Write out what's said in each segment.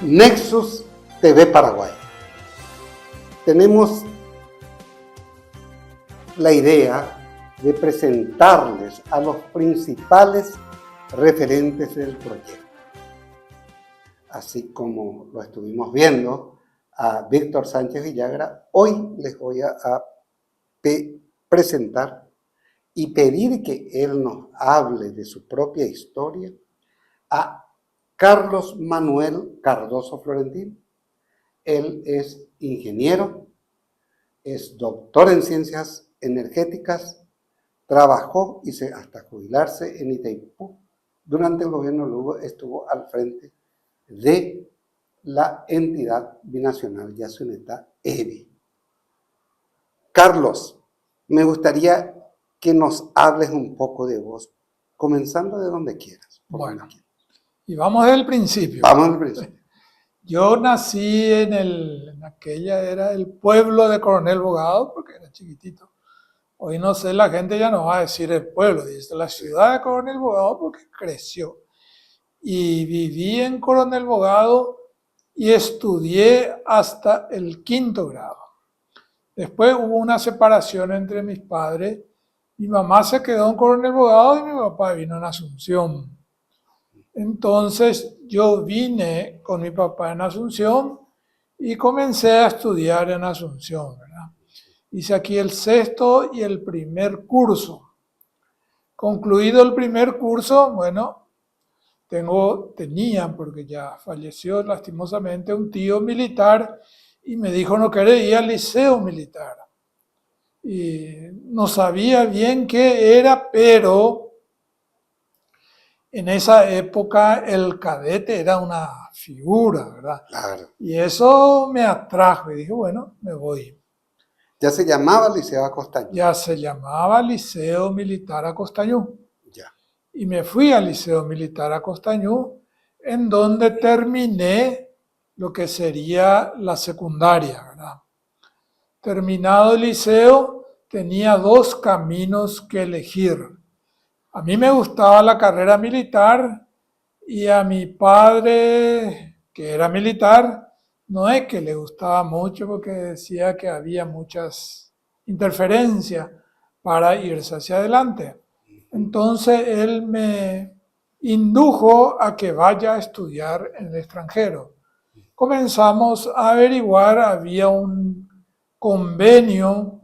Nexus TV Paraguay. Tenemos la idea de presentarles a los principales referentes del proyecto. Así como lo estuvimos viendo a Víctor Sánchez Villagra, hoy les voy a presentar y pedir que él nos hable de su propia historia a Carlos Manuel Cardoso Florentino. Él es ingeniero, es doctor en ciencias energéticas, trabajó hasta jubilarse en Itaipú. Durante el gobierno Lugo estuvo al frente de la entidad binacional Yasuneta EBI. Carlos, me gustaría que nos hables un poco de vos, comenzando de donde quieras. Bueno, y vamos del principio. Vamos del principio. Yo nací en aquella era el pueblo de Coronel Bogado, porque era chiquitito. Hoy no sé, la gente ya no va a decir el pueblo, dice la ciudad de Coronel Bogado porque creció. Y viví en Coronel Bogado y estudié hasta el 5º grado. Después hubo una separación entre mis padres. Mi mamá se quedó en Coronel Bogado y mi papá vino en Asunción. Entonces yo vine con mi papá en Asunción y comencé a estudiar en Asunción, ¿verdad? Hice aquí el 6º y el primer curso. Concluido el primer curso, bueno, tenía, porque ya falleció lastimosamente, un tío militar y me dijo no quería ir al liceo militar. Y no sabía bien qué era, pero en esa época el cadete era una figura, ¿verdad? Claro. Y eso me atrajo y dije, bueno, me voy. Ya se llamaba Liceo Acostañú. Ya se llamaba Liceo Militar Acostañú. Ya. Y me fui al Liceo Militar Acostañú, en donde terminé lo que sería la secundaria, ¿verdad? Terminado el liceo, tenía 2 caminos que elegir. A mí me gustaba la carrera militar y a mi padre, que era militar, no es que le gustaba mucho porque decía que había muchas interferencias para irse hacia adelante. Entonces él me indujo a que vaya a estudiar en el extranjero. Comenzamos a averiguar, había un convenio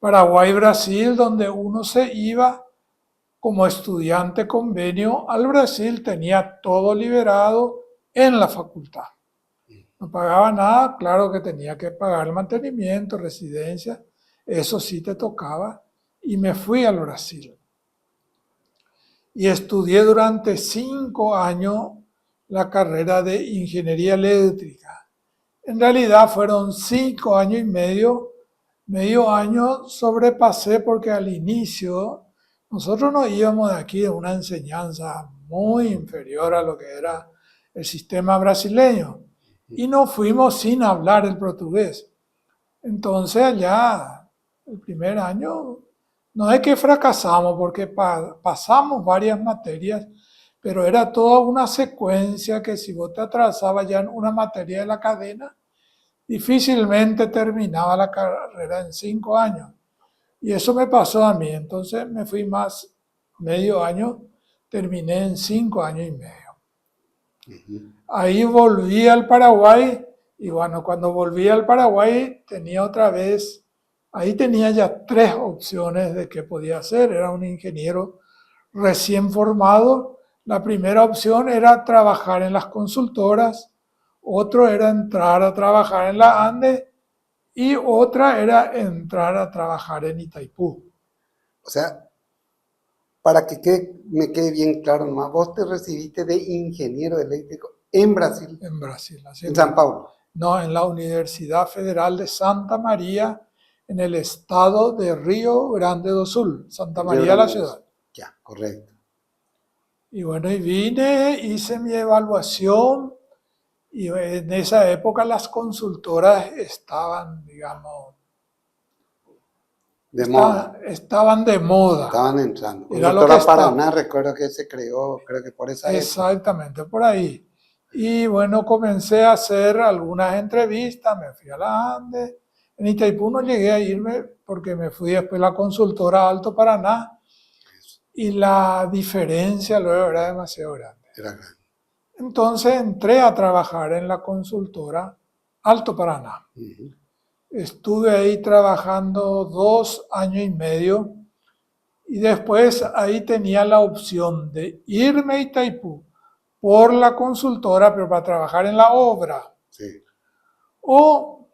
Paraguay-Brasil donde uno se iba como estudiante convenio al Brasil, tenía todo liberado en la facultad. No pagaba nada, claro que tenía que pagar el mantenimiento, residencia, eso sí te tocaba, y me fui al Brasil. Y estudié durante 5 años la carrera de ingeniería eléctrica. En realidad fueron 5 años y medio año sobrepasé porque al inicio nosotros nos íbamos de aquí de una enseñanza muy inferior a lo que era el sistema brasileño y nos fuimos sin hablar el portugués. Entonces allá, el primer año, no es que fracasamos porque pasamos varias materias, pero era toda una secuencia que si vos te atrasabas ya en una materia de la cadena, difícilmente terminaba la carrera en 5 años. Y eso me pasó a mí. Entonces me fui más medio año, terminé en 5 años y medio. Ahí volví al Paraguay y bueno, cuando volví al Paraguay tenía otra vez, ahí tenía ya 3 opciones de qué podía hacer. Era un ingeniero recién formado. La primera opción era trabajar en las consultoras, otro era entrar a trabajar en la ANDE y otra era entrar a trabajar en Itaipú. O sea, para que me quede bien claro nomás, vos te recibiste de ingeniero eléctrico en Brasil. En Brasil. En San Paulo. No, en la Universidad Federal de Santa María, en el estado de Río Grande do Sul. Santa María, la ciudad. Ya, correcto. Y bueno, y vine, hice mi evaluación. Y en esa época las consultoras estaban, digamos, de moda. Estaban de moda. Estaban entrando. Era Consultora Paraná, recuerdo que se creó, creo que por esa época. Exactamente, por ahí. Y bueno, comencé a hacer algunas entrevistas, me fui a la Ande. En Itaipú no llegué a irme porque me fui después a la consultora Alto Paraná y la diferencia luego era demasiado grande. Era grande. Entonces entré a trabajar en la consultora Alto Paraná. Ujú. Estuve ahí trabajando 2 años y medio y después ahí tenía la opción de irme a Itaipú por la consultora, pero para trabajar en la obra. Sí. O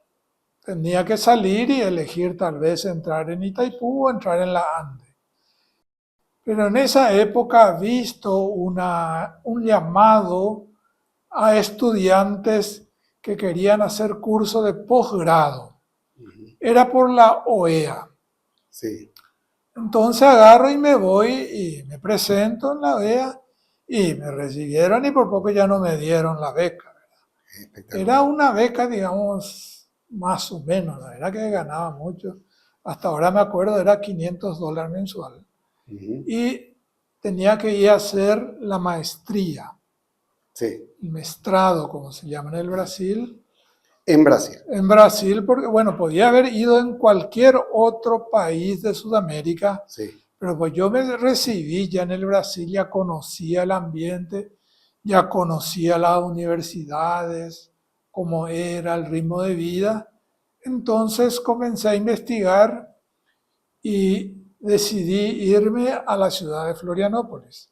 tenía que salir y elegir tal vez entrar en Itaipú o entrar en la Ande. Pero en esa época he visto un llamado a estudiantes que querían hacer curso de posgrado. Ujú. Era por la OEA. Sí. Entonces agarro y me voy y me presento en la OEA y me recibieron y por poco ya no me dieron la beca. Era Espectacular. una beca, digamos, más o menos, no era que ganaba mucho. Hasta ahora me acuerdo, era $500 mensual. Ujú. Y tenía que ir a hacer la maestría, Sí. el mestrado, como se llama en el Brasil. En Brasil. En Brasil, porque, bueno, podía haber ido en cualquier otro país de Sudamérica, Sí. pero pues yo me recibí ya en el Brasil, ya conocía el ambiente, ya conocía las universidades, cómo era el ritmo de vida. Entonces comencé a investigar y decidí irme a la ciudad de Florianópolis,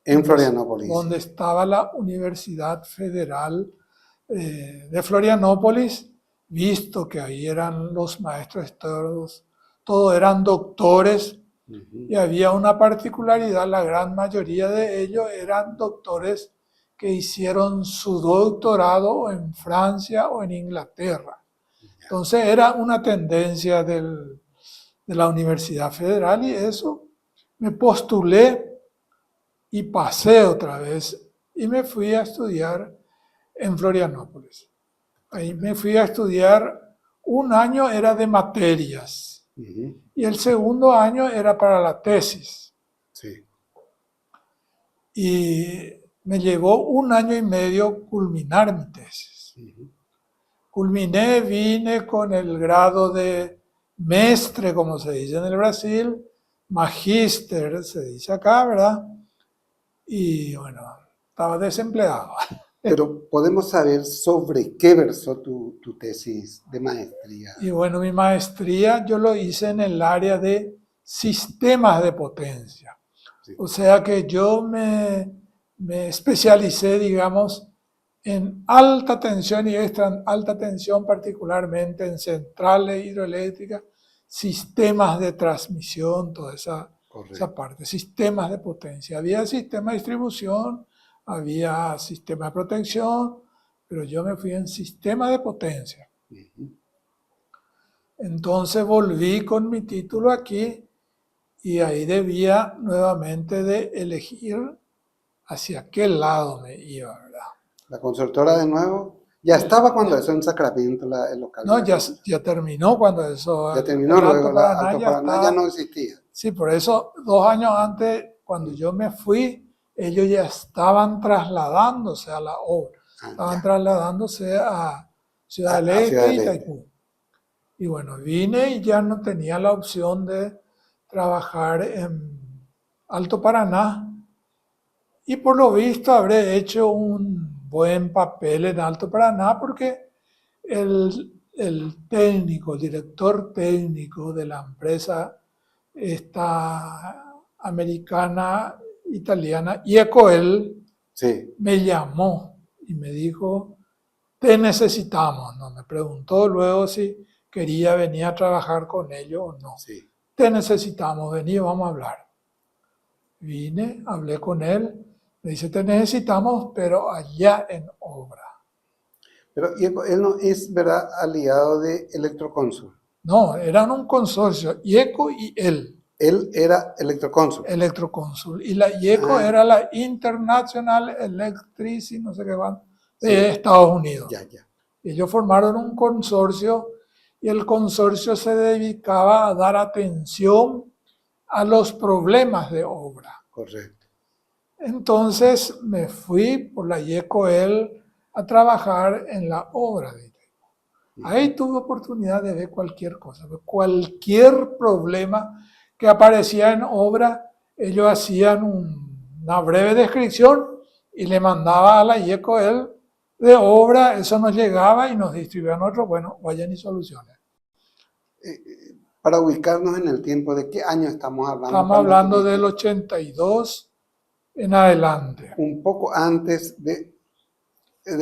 En Florianópolis. donde estaba la Universidad Federal de Florianópolis, visto que ahí eran los maestros todos eran doctores. Ujú. Y había una particularidad, la gran mayoría de ellos eran doctores que hicieron su doctorado en Francia o en Inglaterra. Entonces era una tendencia de la Universidad Federal y eso me postulé y pasé otra vez y me fui a estudiar en Florianópolis. Ahí me fui a estudiar, un año era de materias Ujú. y el segundo año era para la tesis. Sí. Y me llevó 1 año y medio culminar mi tesis. Ujú. Culminé, vine con el grado de mestre, como se dice en el Brasil, magíster, se dice acá, ¿verdad? Y bueno, estaba desempleado. Pero podemos saber sobre qué versó tu tesis de maestría. Y bueno, mi maestría yo lo hice en el área de sistemas de potencia. Sí. O sea que yo me especialicé, digamos, en alta tensión y extra alta tensión, particularmente en centrales hidroeléctricas, sistemas de transmisión, toda esa Correcto. parte, sistemas de potencia. Había sistema de distribución, había sistema de protección, pero yo me fui en sistema de potencia. Ujú. Entonces volví con mi título aquí y ahí debía nuevamente de elegir hacia qué lado me iba, ¿verdad? La consultora de nuevo. Ya estaba cuando eso en Sacramento, el local de No, la consultora. ya terminó cuando eso, Ya terminó el luego, Alto la Paraná Alto ya Paraná ya está. no existía. Sí, por eso 2 años antes, cuando yo me fui, ellos ya estaban trasladándose a la obra, Ah, estaban ya. trasladándose a Ciudad del A Ciudad Este y del Este. Itaipú. Y bueno, vine y ya no tenía la opción de trabajar en Alto Paraná. Y por lo visto habré hecho un buen papel en Alto Paraná porque el técnico, el director técnico de la empresa esta americana, italiana, Ecoel, Sí, me llamó y me dijo, te necesitamos, ¿no? Me preguntó luego si quería venir a trabajar con ellos o no. sí. Te necesitamos, vení, vamos a hablar. Vine, hablé con él, me dice, te necesitamos, pero allá en obra. Pero él no es, ¿verdad?, aliado de Electroconsul. No, eran un consorcio, IECO y él, Él era Electroconsul. Electroconsul. Y la IECO Ah, era la International Electricity, no sé qué van, de sí, Estados Unidos. ya. Ellos formaron un consorcio y el consorcio se dedicaba a dar atención a los problemas de obra. Correcto. Entonces me fui por la IECOEL a trabajar en la obra de Itaipú. Ahí tuve oportunidad de ver cualquier cosa, cualquier problema que aparecía en obra, ellos hacían una breve descripción y le mandaba a la IECOEL de obra, eso nos llegaba y nos distribuían otro, bueno, vayan y solucionen. Para ubicarnos en el tiempo, ¿de qué año estamos hablando? Estamos hablando del 82 en adelante. Un poco antes del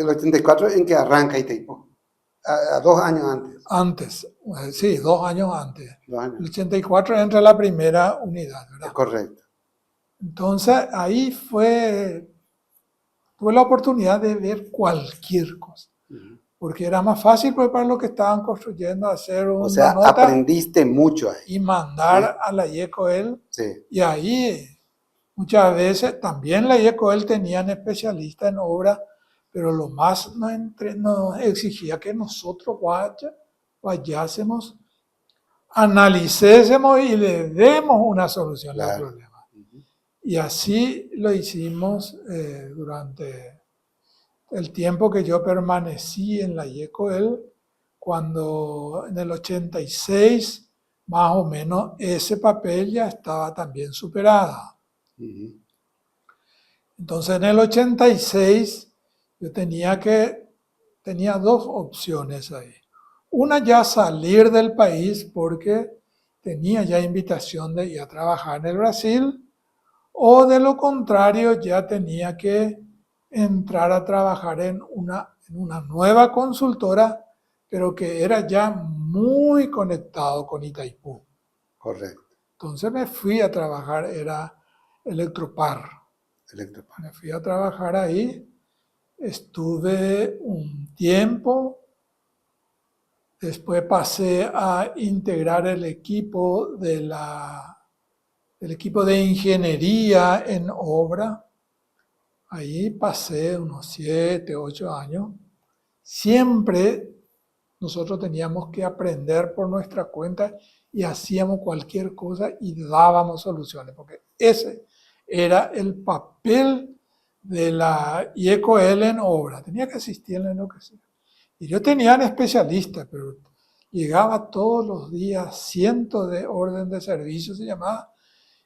84 en que arranca Itaipú. A 2 años antes. Antes, sí, 2 años antes. 2 años. El 84 entra la primera unidad, ¿verdad? Es correcto. Entonces ahí tuve la oportunidad de ver cualquier cosa. Porque era más fácil pues, para los que estaban construyendo hacer una O sea, nota aprendiste mucho ahí. y mandar a la IECOEL. Sí. Y ahí muchas veces también la IECOEL tenían especialistas en obra, pero lo más nos exigía que nosotros vayásemos, analicésemos y le demos una solución al problema. Y así lo hicimos durante el tiempo que yo permanecí en la IECOEL, cuando en el 86, más o menos, ese papel ya estaba también superado. Entonces en el 86 yo tenía 2 opciones ahí. Una, ya salir del país porque tenía ya invitación de ir a trabajar en el Brasil, o de lo contrario ya tenía que entrar a trabajar en una nueva consultora, pero que era ya muy conectado con Itaipú. Correcto. Entonces me fui a trabajar, era Electropar. Me fui a trabajar ahí, estuve un tiempo, después pasé a integrar el equipo del equipo de ingeniería en obra. Ahí pasé unos 7, 8 años. Siempre nosotros teníamos que aprender por nuestra cuenta y hacíamos cualquier cosa y dábamos soluciones, porque ese era el papel de la IECOEL en obra. Tenía que asistir en lo que sea. Y yo tenía especialistas, pero llegaba todos los días cientos de orden de servicio, se llamaba,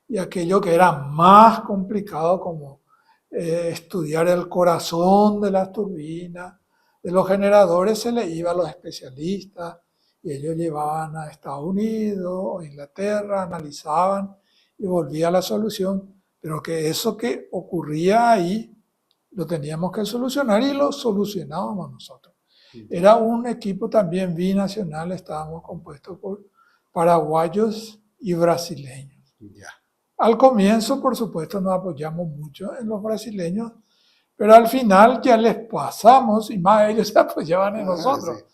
y aquello que era más complicado como estudiar el corazón de las turbinas, de los generadores, se le iba a los especialistas y ellos llevaban a Estados Unidos o Inglaterra, analizaban y volvía a la solución, pero que eso que ocurría ahí lo teníamos que solucionar y lo solucionábamos nosotros. Era un equipo también binacional, estábamos compuestos por paraguayos y brasileños. Ya. Al comienzo, por supuesto, nos apoyamos mucho en los brasileños, pero al final ya les pasamos y más ellos se apoyaban en nosotros. Sí.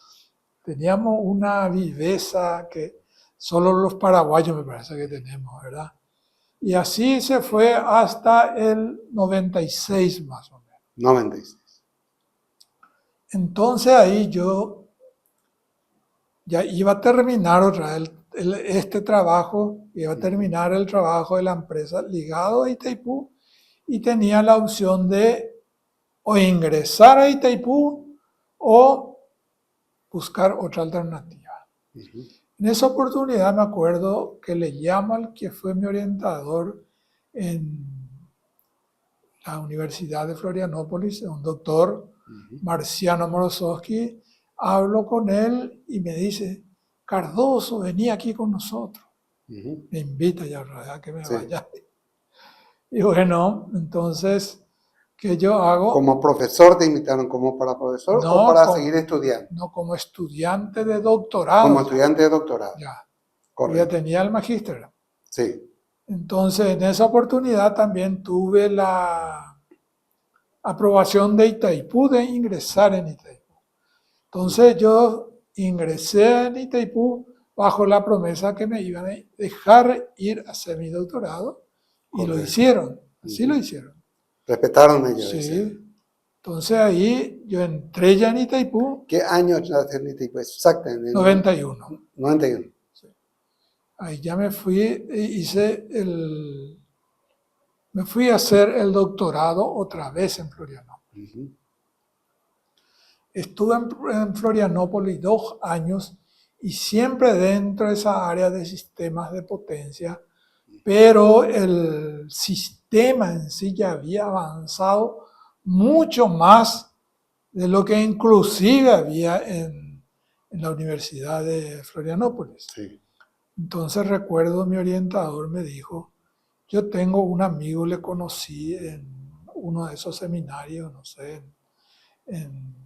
Teníamos una viveza que solo los paraguayos me parece que tenemos, ¿verdad? Y así se fue hasta el 96 más o menos. 96. Entonces ahí yo ya iba a terminar otra vez este trabajo, iba a terminar el trabajo de la empresa ligado a Itaipú y tenía la opción de o ingresar a Itaipú o buscar otra alternativa. En esa oportunidad me acuerdo que le llamo al que fue mi orientador en la Universidad de Florianópolis, un doctor Marciano Morozowski. Hablo con él y me dice, Cardoso, vení aquí con nosotros. Me invita ya a que me vaya. Y bueno, entonces, ¿qué yo hago? ¿Como profesor te invitaron como para profesor o para seguir estudiando? No, como estudiante de doctorado. Como estudiante de doctorado. Ya. Correcto. Ya tenía el magíster. Sí. Entonces, en esa oportunidad también tuve la aprobación de Itaipú de ingresar en Itaipú. Entonces yo ingresé en Itaipú bajo la promesa que me iban a dejar ir a hacer mi doctorado y lo hicieron, así lo hicieron. Respetaron ellos. Sí. Entonces ahí yo entré ya en Itaipú. ¿Qué año entraste en Itaipú? Exactamente. 91. 91. Sí. Ahí ya me fui, me fui a hacer el doctorado otra vez en Florianópolis. Estuve en Florianópolis 2 años y siempre dentro de esa área de sistemas de potencia, pero el sistema en sí ya había avanzado mucho más de lo que inclusive había en la Universidad de Florianópolis. Sí. Entonces recuerdo mi orientador me dijo, yo tengo un amigo, le conocí en uno de esos seminarios, no sé, en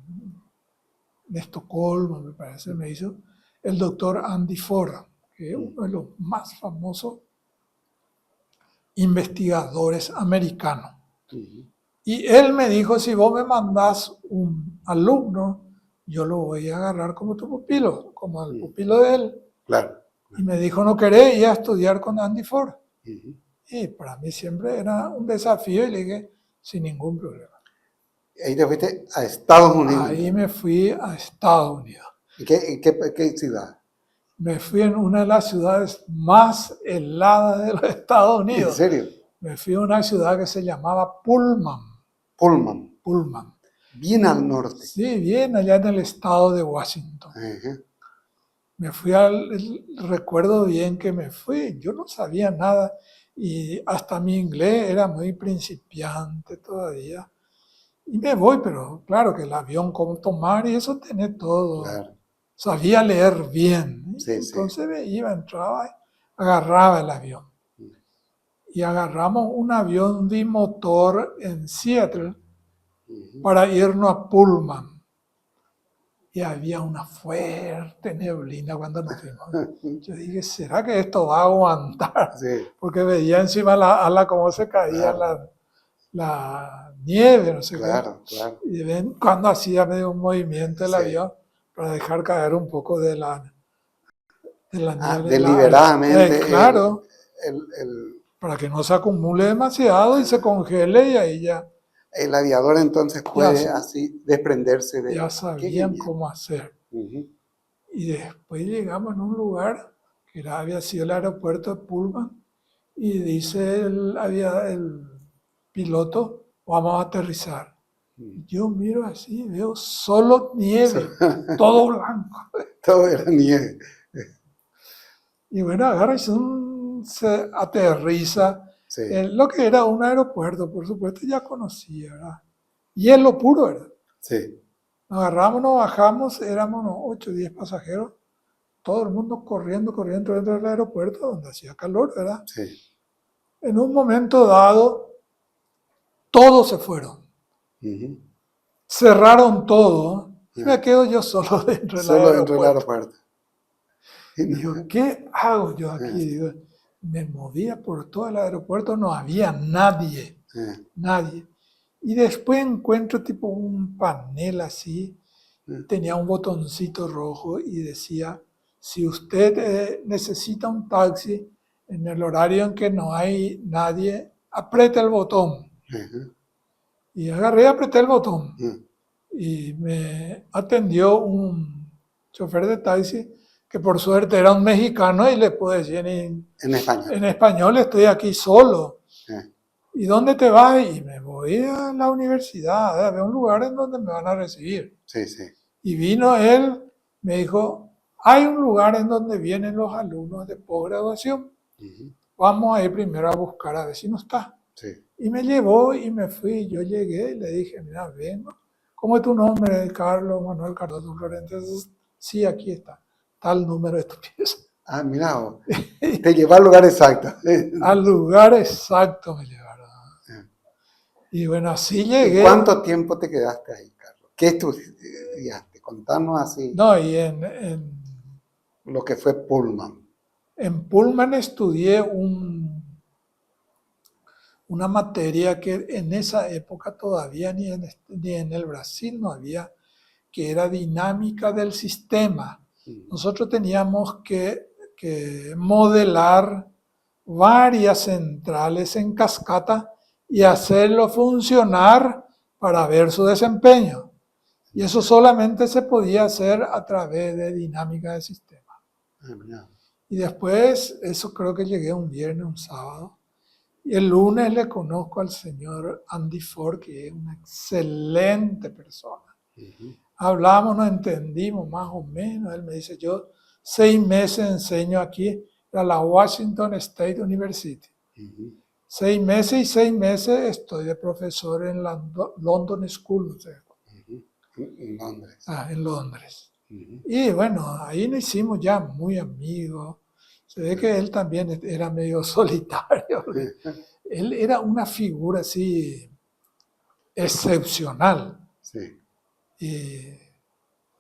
Estocolmo, me parece, me hizo el doctor Andy Ford, que es uno de los más famosos investigadores americanos. Ujú. Y él me dijo, si vos me mandás un alumno, yo lo voy a agarrar como tu pupilo, como el pupilo de él. Claro. Y me dijo, ¿no querés ir a estudiar con Andy Ford? Ujú. Y para mí siempre era un desafío y le dije, sin ningún problema. Ahí te fuiste a Estados Unidos. Ahí me fui a Estados Unidos. ¿Qué ciudad? Me fui en una de las ciudades más heladas de los Estados ¿En Unidos. serio? Me fui a una ciudad que se llamaba Pullman. Pullman. Pullman. Bien al norte. Sí, bien allá en el estado de Washington. Ajá. Me fui recuerdo bien que me fui, yo no sabía nada y hasta mi inglés era muy principiante todavía. Y me voy, pero claro que el avión, cómo tomar y eso tenía todo. Claro. Sabía leer bien. Sí, Entonces me iba, entraba, agarraba el avión. Y agarramos un avión bimotor en Seattle para irnos a Pullman. Y había una fuerte neblina cuando nos fuimos. Yo dije, ¿será que esto va a aguantar? Sí. Porque veía encima la ala cómo se caía Claro. la nieve, no sé Claro, qué. claro. Y ven cuando hacía medio un movimiento el Sí. avión para dejar caer un poco de la nieve. Deliberadamente Claro, el para que no se acumule demasiado y se congele y ahí el aviador entonces Ya puede sé. así desprenderse de... ya Qué sabían genial. cómo hacer. Ujú. Y después llegamos en un lugar que había sido el aeropuerto de Pullman y dice el piloto, vamos a aterrizar. Y yo miro así, veo solo nieve, todo blanco. Todo era nieve. Y bueno, agarra y se aterriza Sí, en lo que era un aeropuerto, por supuesto, ya conocía, ¿verdad? Hielo puro, ¿verdad? sí, Nos agarramos, nos bajamos, éramos unos 8 o 10 pasajeros, todo el mundo corriendo dentro del aeropuerto donde hacía calor, ¿verdad? sí. En un momento dado, todos se fueron, Ujú. cerraron todo y me Ah, quedo yo solo dentro del solo dentro del aeropuerto. aeropuerto. Y no- Digo, ¿qué hago yo ah, aquí? Digo, me movía por todo el aeropuerto, no había nadie, ah, nadie. Y después encuentro tipo un panel así, tenía un botoncito rojo y decía, si usted necesita un taxi en el horario en que no hay nadie, apriete el botón. ajá, Y agarré y apreté el botón. ah. Y me atendió un chofer de taxi que por suerte era un mexicano y le pude decir En España. en español, estoy aquí solo. Ah, ¿Y dónde te vas? Y me voy a la universidad, a un lugar en donde me van a recibir. sí, sí. Y vino él, me dijo, hay un lugar en donde vienen los alumnos de posgraduación. Ujú. Vamos a ir primero a buscar a ver si no está. Sí. Y me llevó y me fui. Yo llegué y le dije, mira, vengo. ¿Cómo es tu nombre? Carlos Manuel Cardoso Florente. Sí, aquí está. Tal número de tu pieza. Ah, mira, vos, te lleva al lugar exacto. Al lugar exacto me llevaron. Ah. Y bueno, así ¿Y llegué. cuánto tiempo te quedaste ahí, Carlos? ¿Qué estudiaste? Contanos así No, y lo que fue Pullman. en Pullman estudié una materia que en esa época todavía ni en el Brasil no había, que era dinámica del sistema. Nosotros teníamos que modelar varias centrales en cascata y hacerlo funcionar para ver su desempeño. Y eso solamente se podía hacer a través de dinámica del sistema. Ah, mira. Y después, eso creo que llegué un viernes, un sábado. Y el lunes le conozco al señor Andy Ford, que es una excelente persona. Ujú. hablamos, nos entendimos más o menos. Él me dice, yo 6 meses enseño aquí a la Washington State University. 6 meses y 6 meses estoy de profesor en la London School, o sea, En Londres. en Londres. Y bueno, ahí nos hicimos ya muy amigos. Se ve que él también era medio solitario. Él era una figura así excepcional. Sí. Y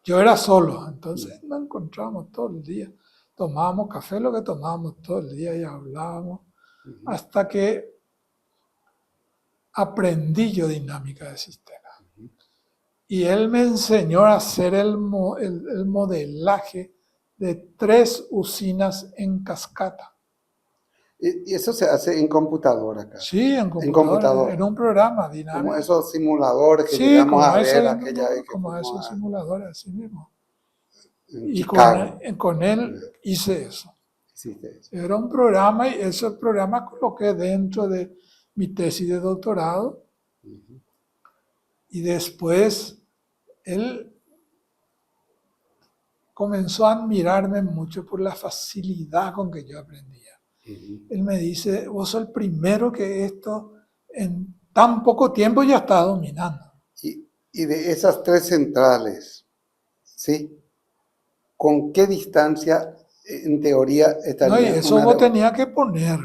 yo era solo, entonces nos encontrábamos todo el día. Tomábamos café, lo que tomábamos todo el día y hablábamos. Hasta que aprendí yo dinámica de sistema. Y él me enseñó a hacer el modelaje de 3 usinas en cascada. Y eso se hace en computadora acá. Sí, en computadora. un programa dinámico. Como esos simuladores que Sí, llegamos como a ver ese, aquella vez que como fuimos esos a- simuladores, así mismo. en Y Chicago. con él hice eso. Hiciste eso. Era un programa y ese programa coloqué dentro de mi tesis de doctorado. Y después él comenzó a admirarme mucho por la facilidad con que yo aprendía. Él me dice, vos sos el primero que esto en tan poco tiempo ya está dominando. Y de esas 3 centrales, ¿sí? ¿Con qué distancia, en teoría, No, y estaría eso una vos de otra? tenías que ponía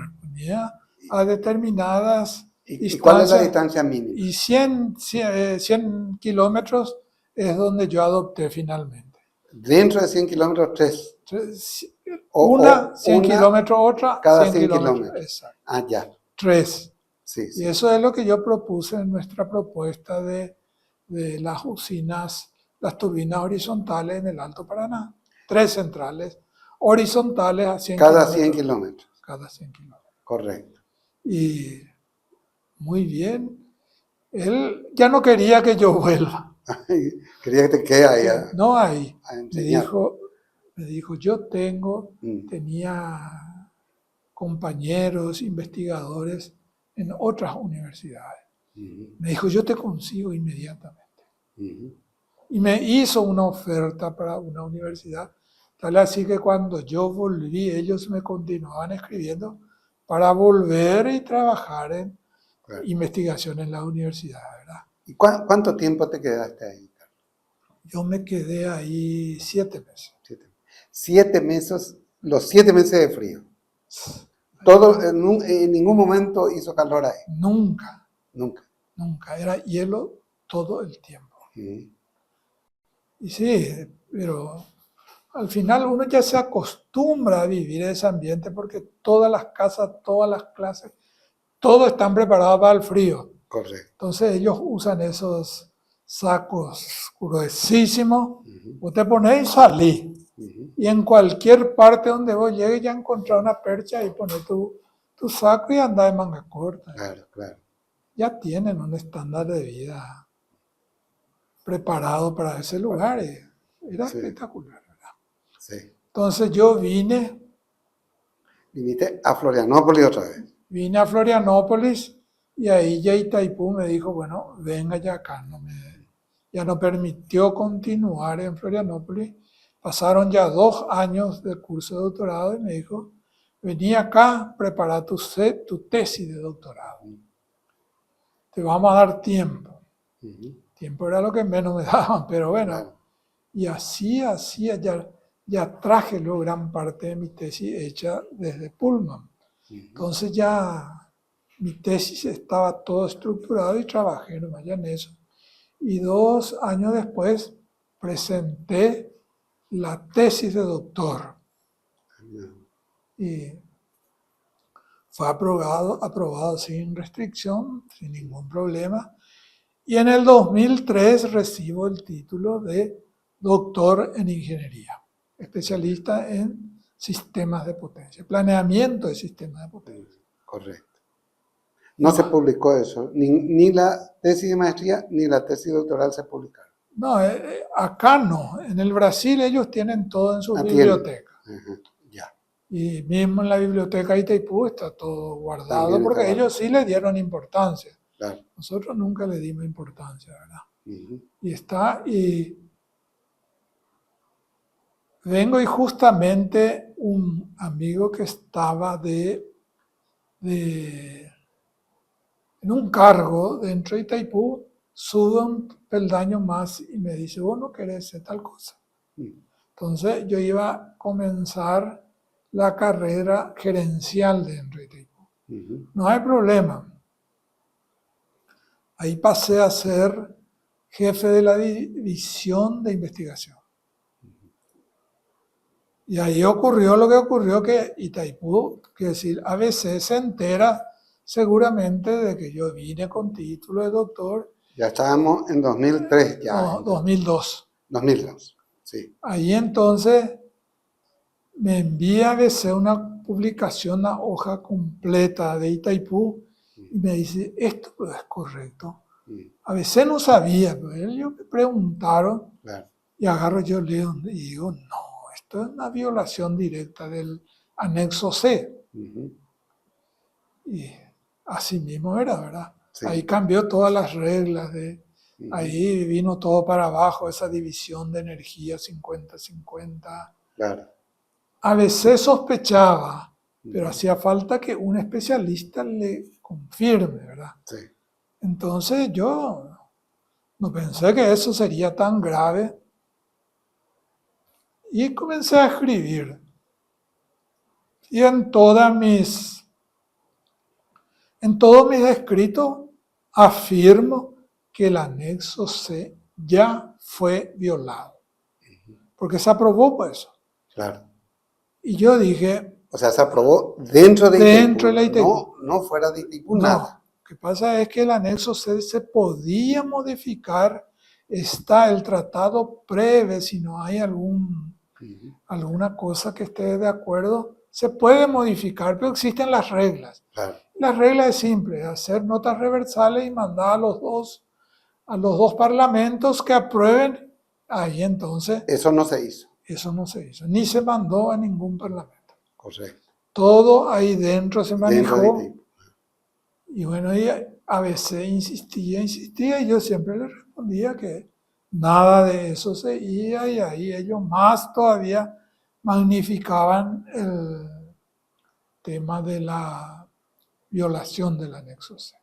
a determinadas ¿Y cuál es la distancias. distancia mínima? Y 100 kilómetros es donde yo adopté finalmente. Dentro de 100 kilómetros, 3. Una, 100 una kilómetros, otra, cada 100 100 kilómetros. kilómetros. Exacto. Ah, ya. 3. Sí, Y sí. eso es lo que yo propuse en nuestra propuesta de las usinas, las turbinas horizontales en el Alto Paraná. 3 centrales horizontales a 100 Cada 100 kilómetros. kilómetros. Cada 100 kilómetros. Correcto. Y muy bien. Él ya no quería que yo vuelva. Quería que te quede ahí No ahí. a Me enseñar. dijo, yo tenía compañeros, investigadores en otras universidades. Me dijo, yo te consigo inmediatamente. Y me hizo una oferta para una universidad. Tal así que cuando yo volví, ellos me continuaban escribiendo para volver y trabajar en Claro. investigación en la universidad, ¿verdad? ¿Y cuánto tiempo te quedaste ahí, Carlos? Yo me quedé ahí 7 meses. 7 meses, los 7 meses de frío. Todo, en ningún momento hizo calor ahí. Nunca, Nunca. nunca. Era hielo todo el tiempo. Sí. Y sí, pero al final uno ya se acostumbra a vivir en ese ambiente porque todas las casas, todas las clases, todos están preparados para el frío. Correcto. Entonces ellos usan esos sacos gruesísimos, vos te pones y salís. Y en cualquier parte donde vos llegues ya encontrás una percha y pones tu saco y andás de manga corta. Claro, claro. Ya tienen un estándar de vida preparado para ese lugar. Era Sí. espectacular, ¿verdad? Sí. Entonces yo vine Viniste a Florianópolis otra vez. a Florianópolis y ahí ya Itaipú me dijo, bueno, venga ya acá. Ya no permitió continuar en Florianópolis. Pasaron ya 2 años del curso de doctorado y me dijo, vení acá, prepara tu tesis de doctorado. Te vamos a dar tiempo. Tiempo era lo que menos me daban, pero bueno. Claro. Y así, ya traje luego gran parte de mi tesis hecha desde Pullman. Entonces ya mi tesis estaba todo estructurado y trabajé nomás ya en eso. Y 2 años después presenté la tesis de doctor. Y fue aprobado sin restricción, sin ningún problema. Y en el 2003 recibo el título de doctor en ingeniería, especialista en sistemas de potencia, planeamiento de sistemas de potencia. Correcto. No se publicó eso, ni la tesis de maestría ni la tesis doctoral se publicaron. No, acá no. En el Brasil ellos tienen todo en su Tienen. biblioteca. Ya. Y mismo en la biblioteca de Itaipú está todo guardado, También está porque guardado. ellos sí le dieron importancia. Claro. Nosotros nunca le dimos importancia, ¿verdad? Y está, y vengo y justamente un amigo que estaba en un cargo dentro de Itaipú sube un peldaño más y me dice, vos no querés hacer tal cosa. Entonces yo iba a comenzar la carrera gerencial dentro de Itaipú. No hay problema. Ahí pasé a ser jefe de la división de investigación. Y ahí ocurrió lo que ocurrió, que Itaipú, quiero decir, ABC se entera seguramente de que yo vine con título de doctor. Ya estábamos en 2003 ya. No, 2002. 2002, sí. Ahí entonces me envía ABC una publicación, una hoja completa de Itaipú, y me dice, esto no es correcto. ABC no sabía, pero ellos me preguntaron, Claro. y agarro yo, leo y digo, no, esto es una violación directa del anexo C. Y así mismo era, ¿verdad? Sí. Ahí cambió todas las reglas, ahí vino todo para abajo, esa división de energía 50-50. Claro. A veces sospechaba, pero hacía falta que un especialista le confirme, ¿verdad? Sí. Entonces yo no pensé que eso sería tan grave y comencé a escribir. Y en todos mis escritos afirmo que el anexo C ya fue violado, porque se aprobó por eso. Claro. Y yo dije... O sea, se aprobó dentro de Dentro de la Itaipú. No fuera de Itaipú, No, nada. lo que pasa es que el anexo C se podía modificar, está el tratado prevé, si no hay alguna cosa que esté de acuerdo, se puede modificar, pero existen las reglas. Claro. Las reglas es simple, hacer notas reversales y mandar a los dos parlamentos que aprueben, ahí entonces... Eso no se hizo. Eso no se hizo, ni se mandó a ningún parlamento. Correcto. Todo ahí dentro se manejó. Dentro de Y bueno, y a veces insistía, y yo siempre le respondía que nada de eso seguía, y ahí ellos más todavía magnificaban el tema de la violación del anexo C.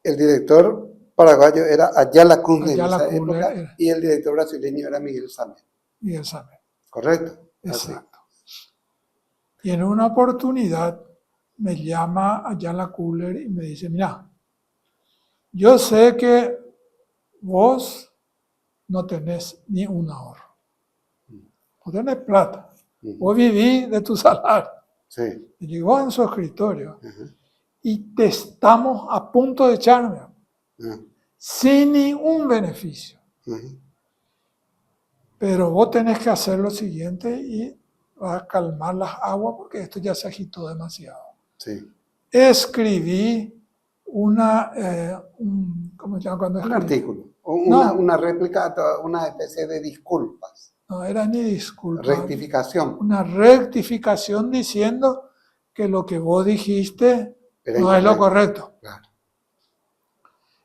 El director paraguayo era Ayala Cunha en esa Cunha época, y el director brasileño era Miguel Samer. Miguel Samer. ¿Correcto? Exacto. Y en una oportunidad me llama Ayala Cunha y me dice, mira, yo sé que vos no tenés ni un ahorro. Vos tenés plata. Vos vivís de tu salario. Sí. Y llegó en su escritorio. Y te estamos a punto de echarme. Sin ningún beneficio. Pero vos tenés que hacer lo siguiente y vas a calmar las aguas porque esto ya se agitó demasiado. Sí. Escribí ¿cómo se llama cuando escribí? Un artículo, una réplica, una especie de disculpas. No era ni disculpa. Rectificación. Una rectificación diciendo que lo que vos dijiste Era no es lo correcto. Claro.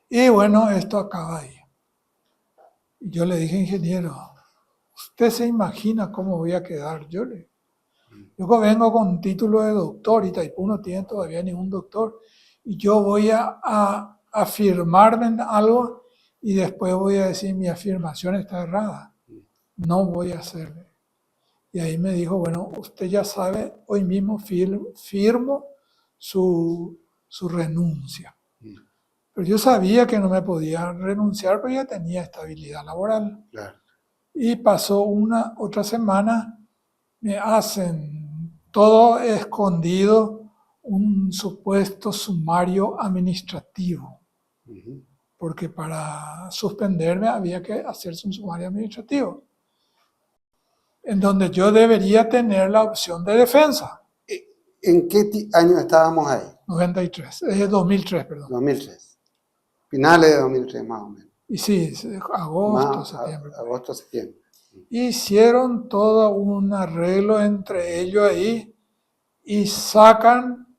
Y bueno, esto acaba ahí. Y yo le dije, ingeniero, ¿usted se imagina cómo voy a quedar? Yo vengo con un título de doctor y Itaipú no tiene todavía ningún doctor. Y yo voy a afirmarme en algo y después voy a decir mi afirmación está errada. No voy a hacerlo. Y ahí me dijo, bueno, usted ya sabe, hoy mismo firmo su renuncia. Pero yo sabía que no me podía renunciar, pero ya tenía estabilidad laboral. Claro. Y pasó otra semana, me hacen todo escondido un supuesto sumario administrativo. Porque para suspenderme había que hacerse un sumario administrativo, en donde yo debería tener la opción de defensa. ¿En qué año estábamos ahí? 2003, perdón. 2003. Finales de 2003 más o menos. Y sí, agosto, septiembre. Agosto, septiembre. Hicieron todo un arreglo entre ellos ahí y sacan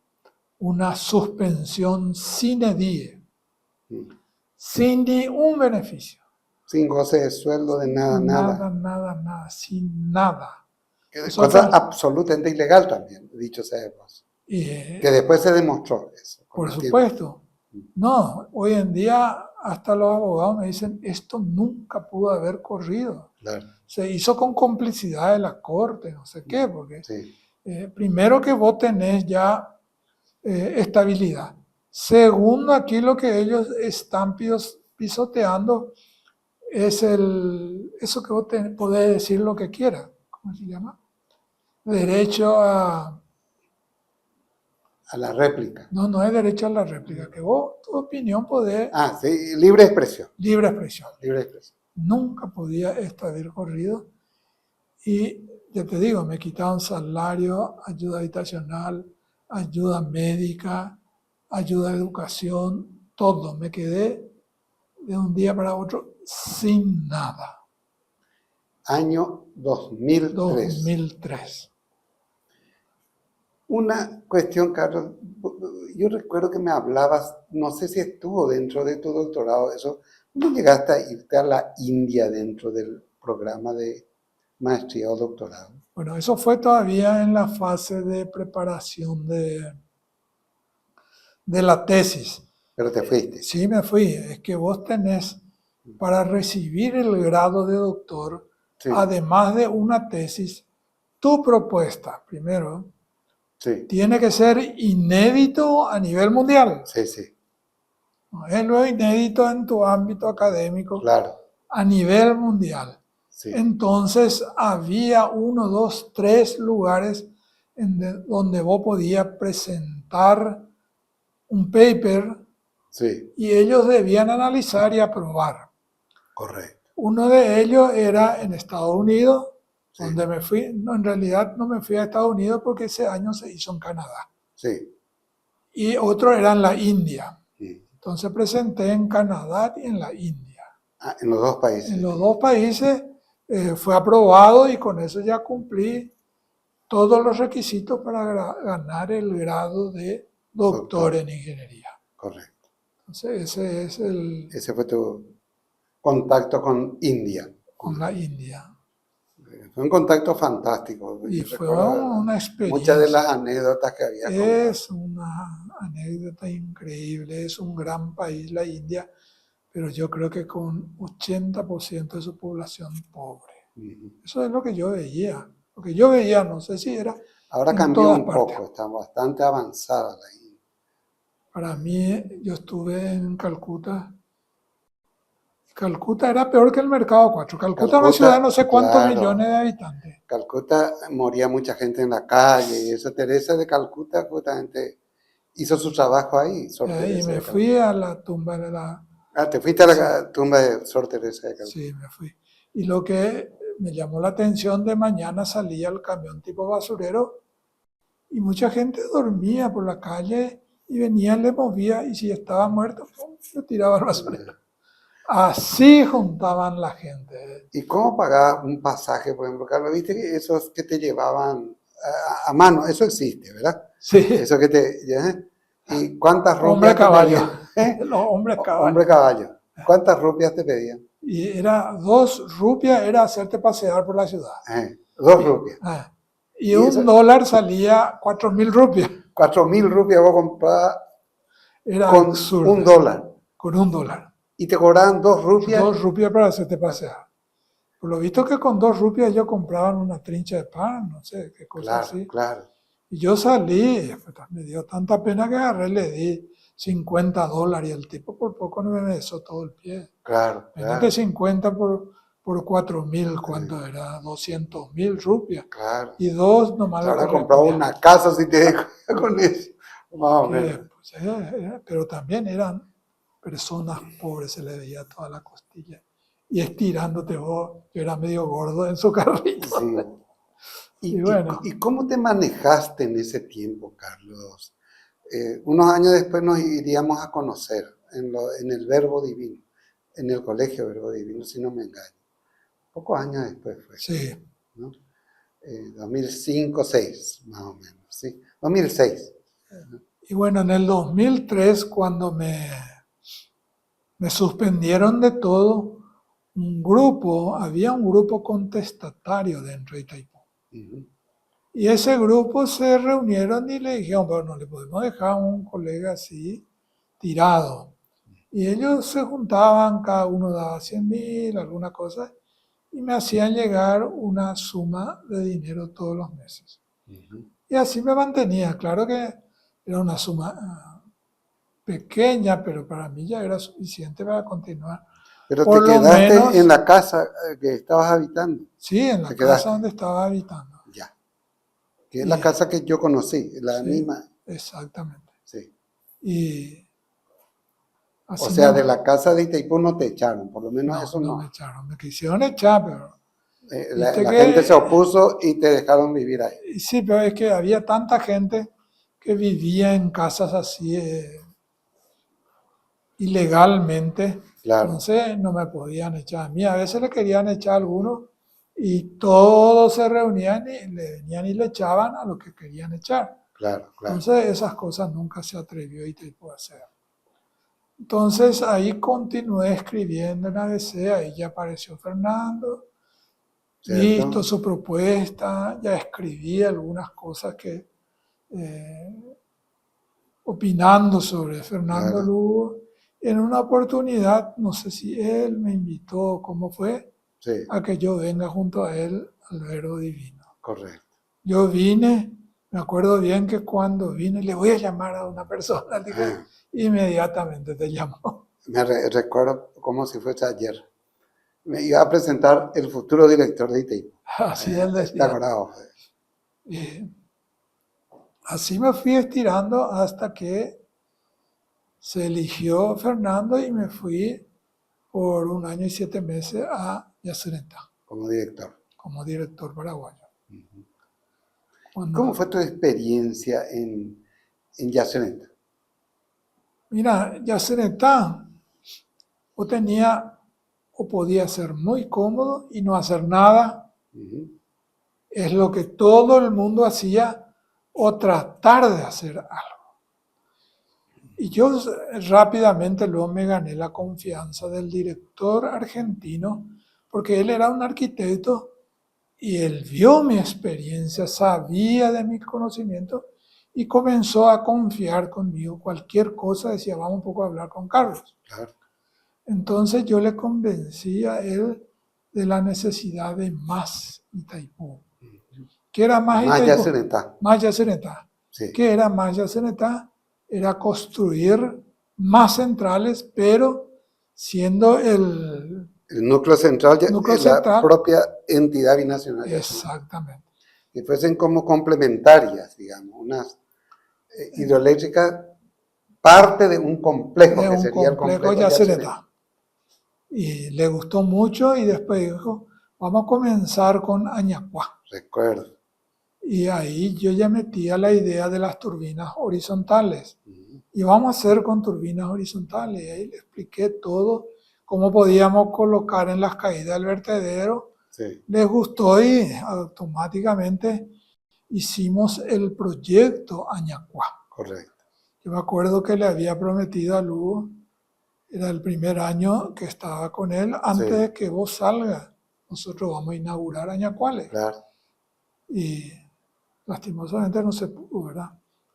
una suspensión sine die, sin ni un beneficio. Sin goce de sueldo, de nada. Nada, sin nada. Eso Cosa fue- absolutamente ilegal también, dicho sea de paso. y, Que después se demostró eso. con por el tiempo. supuesto. No, hoy en día hasta los abogados me dicen, esto nunca pudo haber corrido. Claro, Se hizo con complicidad de la corte, no sé qué, porque sí, primero que vos tenés ya estabilidad. Segundo, aquí lo que ellos están pisoteando es eso que vos podés decir lo que quieras. ¿Cómo se llama? Derecho a... a la réplica. No, no es derecho a la réplica, que vos tu opinión podés... Ah, sí, libre expresión, Libre expresión. libre expresión. Nunca podía esto haber corrido. Y ya te digo, me quitaron salario, ayuda habitacional, ayuda médica, ayuda de educación, todo. Me quedé de un día para otro sin nada. Año 2003. 2003. Una cuestión, Carlos, yo recuerdo que me hablabas, no sé si estuvo dentro de tu doctorado, eso, ¿no llegaste a irte a la India dentro del programa de maestría o doctorado? Bueno, eso fue todavía en la fase de preparación de la tesis. Pero te fuiste. Sí, me fui. Es que vos tenés, para recibir el grado de doctor, Sí, además de una tesis, tu propuesta, primero, sí, tiene que ser inédito a nivel mundial. sí, sí, No es lo inédito en tu ámbito académico claro, a nivel mundial. sí, Entonces había 1, 2, 3 lugares donde vos podías presentar un paper sí, y ellos debían analizar y aprobar. correcto, Uno de ellos era en Estados Unidos, sí, donde me fui. No, en realidad no me fui a Estados Unidos porque ese año se hizo en Canadá. sí, Y otro era en la India. sí. Entonces presenté en Canadá y en la India. Ah, en los dos países. En los dos países fue aprobado y con eso ya cumplí todos los requisitos para ganar el grado de doctor en ingeniería. Correcto. Entonces ese es el Ese fue tu contacto con India. con la India. Fue un contacto fantástico. Y Yo fue recuerdo una muchas de las experiencia. anécdotas que había contado. Es una anécdota increíble. Es un gran país la India, pero yo creo que con 80% de su población pobre. Ujú. Eso es lo que yo veía. Lo que yo veía, no sé si era Ahora en cambió todas un partes. poco, está bastante avanzada la India. Para mí, yo estuve en Calcuta. Calcuta era peor que el Mercado 4. Calcuta es una ciudad de no sé cuántos millones de habitantes. Calcuta moría mucha gente en la calle y eso. Teresa de Calcuta justamente hizo su trabajo ahí, Sor Y Teresa me de fui Calcuta. a la tumba de la... Ah, te fuiste a Sí, la tumba de Sor Teresa de Calcuta. sí, me fui. Y lo que me llamó la atención, de mañana salía el camión tipo basurero y mucha gente dormía por la calle y venía, le movía y si estaba muerto, pum, lo tiraba al basurero. Así juntaban la gente. ¿Y cómo pagabas un pasaje, por ejemplo, Carlos? Viste que esos que te llevaban a mano, eso existe, ¿verdad? Sí, Eso que te... ¿eh? ¿Y cuántas hombre rupias te caballo. pedían? ¿Eh? Los hombres Hombre caballo. caballo. ¿Cuántas rupias te pedían? Y era 2 rupias, era hacerte pasear por la ciudad. 2 rupias. Y Y eso, $1 salía 4.000 rupias. 4.000 rupias vos comprabas Era con absurdo. $1. Con $1. Y te cobraban 2 rupias. 2 rupias para hacerte pasear. Por lo visto que con 2 rupias ellos compraban una trincha de pan, no sé, qué cosa Claro, así. claro. Y yo salí, me dio tanta pena que agarré, le di $50 y el tipo por poco no me besó todo el pie. Claro, Imagínate claro, 50 por 4.000, ¿cuánto era? 200.000 rupias. claro. Y 2 nomás Te le habrás comprado correspondía. una casa si te dejo con eso. Más o menos. Pues, pero también eran personas pobres, se le veía toda la costilla. Y estirándote vos, yo era medio gordo en su carrito. Sí. Y bueno, ¿Y cómo te manejaste en ese tiempo, Carlos? Unos años después nos iríamos a conocer en el Verbo Divino, en el Colegio Verbo Divino, si no me engaño. Pocos años después fue, sí. ¿no? 2005-6, más o menos, ¿sí? 2006. Y bueno, en el 2003, cuando me suspendieron de todo, había un grupo contestatario dentro de Itaipú. Ujú. Y ese grupo se reunieron y le dijeron, pero no le podemos dejar a un colega así tirado. Y ellos se juntaban, cada uno daba 100.000, alguna cosa, y me hacían llegar una suma de dinero todos los meses. Ujú. Y así me mantenía. Claro que era una suma pequeña, pero para mí ya era suficiente para continuar. Pero te Por lo quedaste en menos, la casa que estabas habitando. sí, en Te la casa quedaste, donde estaba habitando. ya. Que es la Y, casa que yo conocí, la sí, misma. exactamente. Sí. Y O así sea, de la casa de Itaipú no te echaron, por lo menos no, eso no me no. echaron, me quisieron echar, pero viste La gente se que, opuso y te dejaron vivir ahí. sí, pero es que había tanta gente que vivía en casas así ilegalmente, Claro, entonces no me podían echar a mí. A veces le querían echar a algunos y todos se reunían y le venían y le echaban a los que querían echar. claro, claro. Entonces esas cosas nunca se atrevió y te puedo hacer. Entonces ahí continué escribiendo en ABC, ahí ya apareció Fernando, listo ¿Cierto? su propuesta, ya escribí algunas cosas que eh, opinando sobre Fernando Claro, Lugo. En una oportunidad, no sé si él me invitó o cómo fue, sí, a que yo venga junto a él al Verbo Divino. correcto. Yo vine, me acuerdo bien que cuando vine, le voy a llamar a una persona, dijo, Ah, inmediatamente te llamó. recuerdo como si fuese ayer. Me iba a presentar el futuro director de ITI. Así él Está decía. bravo. Y así me fui estirando hasta que se eligió Fernando y me fui por 1 año y 7 meses a Yacyretá Como director. como director paraguayo. Ujú. ¿Cómo Cuando, fue tu experiencia en Yacyretá? mira, Yacyretá o tenía o podía ser muy cómodo y no hacer nada, Ujú. es lo que todo el mundo hacía, o tratar de hacer algo. Y yo rápidamente luego me gané la confianza del director argentino, porque él era un arquitecto y él vio mi experiencia, sabía de mis conocimientos y comenzó a confiar conmigo. Cualquier cosa decía, vamos un poco a hablar con Carlos. Claro. Entonces yo le convencí a él de la necesidad de más Itaipú. ¿Qué era más Más Itaipú? Yacyretá. Más Yacyretá. Sí. ¿Qué era más Yacyretá? Era construir más centrales, pero siendo el El núcleo central, núcleo la central, propia entidad binacional Yacyretá. exactamente. Que fuesen como complementarias, digamos, unas hidroeléctricas, parte de un complejo, De que un sería el complejo complejo Yacyretá. Yacyretá. Y le gustó mucho y después dijo, vamos a comenzar con Añacuá. Recuerdo. Y ahí yo ya metía la idea de las turbinas horizontales. Ujú. Y vamos a hacer con turbinas horizontales. Y ahí le expliqué todo, cómo podíamos colocar en las caídas del vertedero. Sí, Les gustó y automáticamente hicimos el proyecto Añacuá. correcto. Yo me acuerdo que le había prometido a Lugo, era el primer año que estaba con él, antes Sí, de que vos salgas, nosotros vamos a inaugurar Añacuales. claro. Y lastimosamente no se pudo, ¿verdad?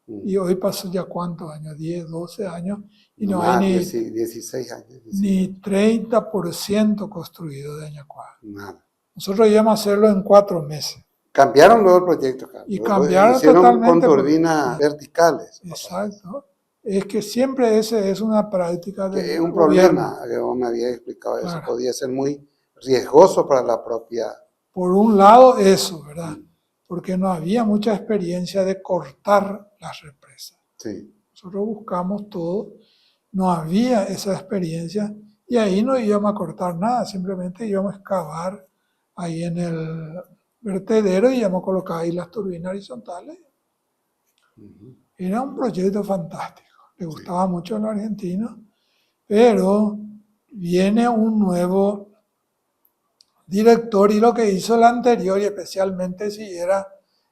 Mm. Y hoy pasó ya cuántos años, 10, 12 años, y No no hay más, 16 años, ni 18, 30% construido de Añacuá. nada. Nosotros íbamos a hacerlo en 4 meses. Cambiaron luego el proyecto, Carlos. Y cambiaron Hicieron con totalmente porque, turbinas verticales. Otra vez. exacto, es que siempre ese es una práctica Que es del un gobierno. problema, que vos me habías explicado eso. Claro. Podía ser muy riesgoso para la propia. Por un lado eso, ¿verdad? Mm. Porque no había mucha experiencia de cortar las represas. Sí, Nosotros buscamos todo, no había esa experiencia y ahí no íbamos a cortar nada, simplemente íbamos a excavar ahí en el vertedero y íbamos a colocar ahí las turbinas horizontales. ujú, Era un proyecto fantástico, le sí, gustaba mucho a los argentinos, pero viene un nuevo director y lo que hizo el anterior, y especialmente si era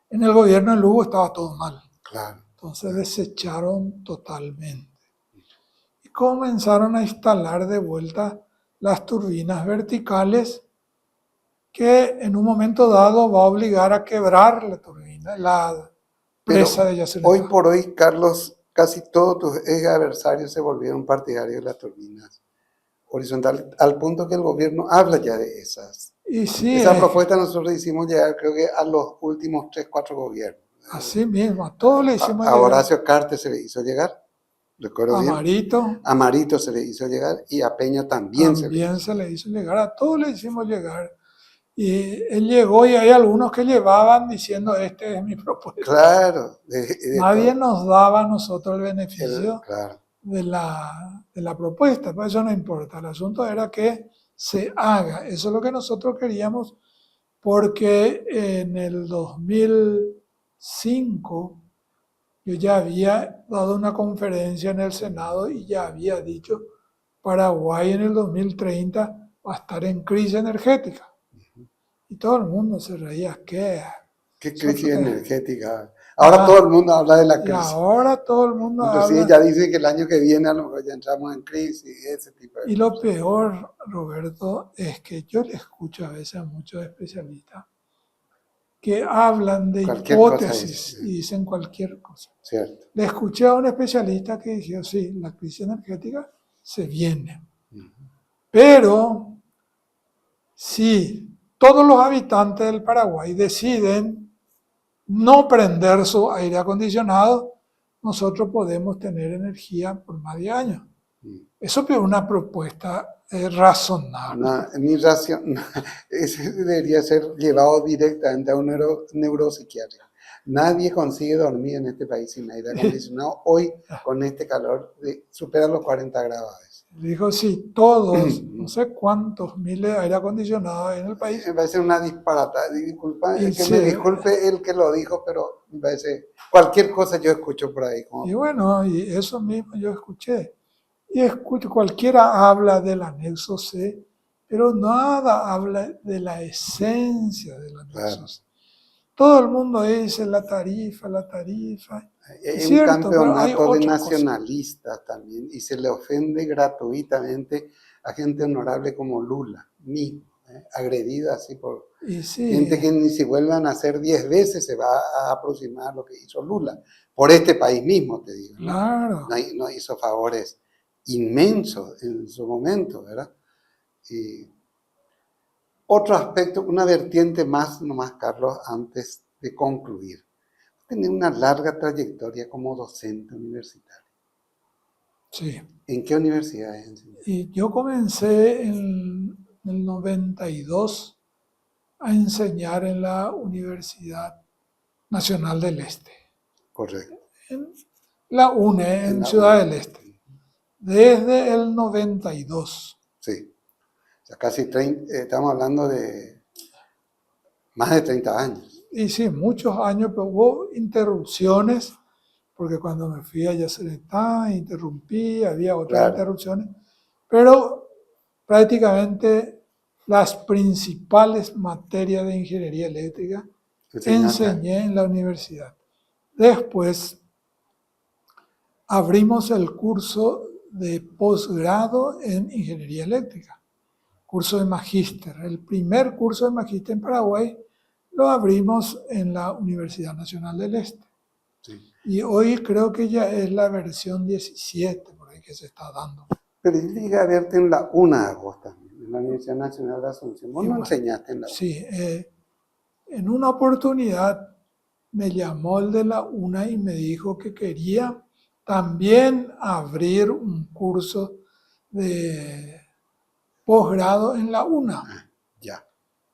en el gobierno de Lugo, estaba todo mal. claro, Entonces claro. desecharon totalmente. Y comenzaron a instalar de vuelta las turbinas verticales que en un momento dado va a obligar a quebrar la turbina, la presa de Hoy Yacyretá. por hoy, Carlos, casi todos tus ex adversarios se volvieron partidarios de las turbinas horizontales, al punto que el gobierno habla ya de esas. Y sí, Esa propuesta nosotros hicimos llegar, creo que a los últimos 3, 4 gobiernos. así mismo, a todos le hicimos A llegar. Horacio Cartes se le hizo llegar, recuerdo A bien. Marito A Marito se le hizo llegar y a Peña también se le hizo. también se le hizo llegar, a todos le hicimos llegar. Y él llegó y hay algunos que llevaban diciendo, este es mi propuesta. Claro. Nadie nos daba a nosotros el beneficio Claro. de la propuesta, pero eso no importa. El asunto era que se haga. Eso es lo que nosotros queríamos, porque en el 2005 yo ya había dado una conferencia en el Senado y ya había dicho, Paraguay en el 2030 va a estar en crisis energética. Y todo el mundo se reía, ¿qué? ¿Qué crisis Nosotros- energética? Ahora Ah, todo el mundo habla de la y crisis. ahora todo el mundo Inclusive habla. ya dice que el año que viene a lo mejor ya entramos en crisis y ese tipo de Y lo cosas. peor, Roberto, es que yo le escucho a veces a muchos especialistas que hablan de Cualquier cosa hipótesis dice, y dicen cualquier cosa. ¿cierto? Le escuché a un especialista que dijo, sí, la crisis energética se viene. Pero si todos los habitantes del Paraguay deciden no prender su aire acondicionado, nosotros podemos tener energía por más de años. Eso es una propuesta razonable. Ese debería ser llevado directamente a un neuropsiquiatra. Nadie consigue dormir en este país sin aire acondicionado. Hoy, con este calor, supera los 40 grados. Dijo, sí, todos, no sé cuántos miles de aire acondicionado hay en el país. Me parece una disparata. Disculpa, Y que sí, me disculpe el que lo dijo, pero me parece cualquier cosa yo escucho por ahí. y bueno, y eso mismo yo escuché. Y escucho, cualquiera habla del anexo C, pero nada habla de la esencia del anexo Claro. C. Todo el mundo dice la tarifa, la tarifa. Hay Es un cierto, pero hay campeonato de otras cosas. nacionalistas también y se le ofende gratuitamente a gente honorable como Lula mismo, agredida así por Y sí, gente que ni si vuelvan a hacer 10 veces se va a aproximar a lo que hizo Lula. Por este país mismo, te digo. ¿no? claro. No hizo favores inmensos en su momento, ¿verdad? Y otro aspecto, una vertiente más nomás, Carlos, antes de concluir. Tiene una larga trayectoria como docente universitario. Sí. ¿En qué universidades enseñó? Y yo comencé en el 92 a enseñar en la Universidad Nacional del Este, Correcto. en la UNE, en la Ciudad UNE. del Este, desde el 92. Sí. O sea, casi 30, estamos hablando de más de 30 años. Y sí, muchos años, pero hubo interrupciones, porque cuando me fui a Yacyretá, interrumpí, había otras Claro. interrupciones, pero prácticamente las principales materias de ingeniería eléctrica enseñé en la universidad. Después abrimos el curso de posgrado en ingeniería eléctrica, curso de magíster. El primer curso de magíster en Paraguay lo abrimos en la Universidad Nacional del Este. Sí. Y hoy creo que ya es la versión 17 por ahí que se está dando. Pero yo llegué a verte en la UNA vos también, en la Universidad Nacional de Asunción. Vos Y no bueno, enseñaste en la UNA. Sí, en una oportunidad me llamó el de la UNA y me dijo que quería también abrir un curso de posgrado en la UNA. Ya,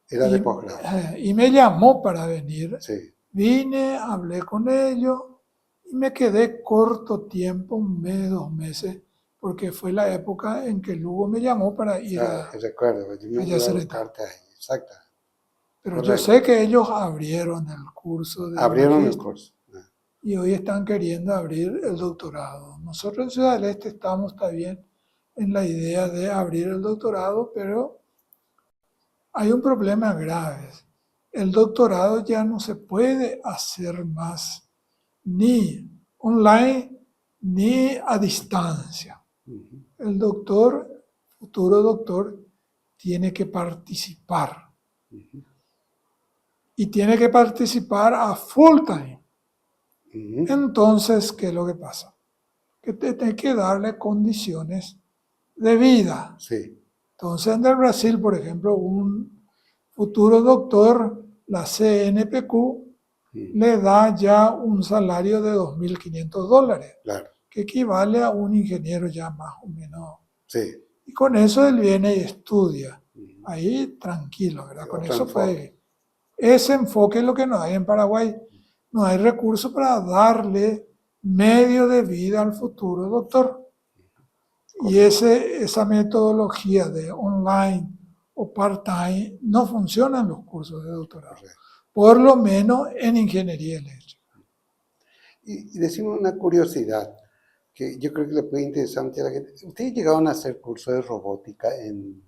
era de posgrado. Y me llamó para venir. Sí. Vine, hablé con ellos y me quedé corto tiempo, 1 mes, 2 meses, porque fue la época en que Lugo me llamó para ir a Recuerdo, yo me iba a Yacyretá. buscarte ahí, exacto. Pero Correcto. yo sé que ellos abrieron el curso de Abrieron el magíster curso. y hoy están queriendo abrir el doctorado. Nosotros en Ciudad del Este estamos también en la idea de abrir el doctorado, pero hay un problema grave. El doctorado ya no se puede hacer más ni online ni a distancia. El doctor, futuro doctor, tiene que participar. Ujú, y tiene que participar a full time. ujú. Entonces, ¿qué es lo que pasa? Que te tenés que darle condiciones de vida. Sí. Entonces, en el Brasil, por ejemplo, un futuro doctor, la CNPq, Mm, le da ya un salario de $2.500, claro. que equivale a un ingeniero ya más o menos. Sí. Y con eso él viene y estudia. Ujú. Ahí tranquilo, ¿verdad? Con Otro eso enfoque. puede. Ese enfoque es lo que no hay en Paraguay. No hay recursos para darle medio de vida al futuro doctor. Y Correcto. esa metodología de online o part-time no funciona en los cursos de doctorado, Correcto. por lo menos en ingeniería eléctrica. Y decimos una curiosidad que yo creo que le puede interesar a la gente. ¿Ustedes llegaron a hacer curso de robótica en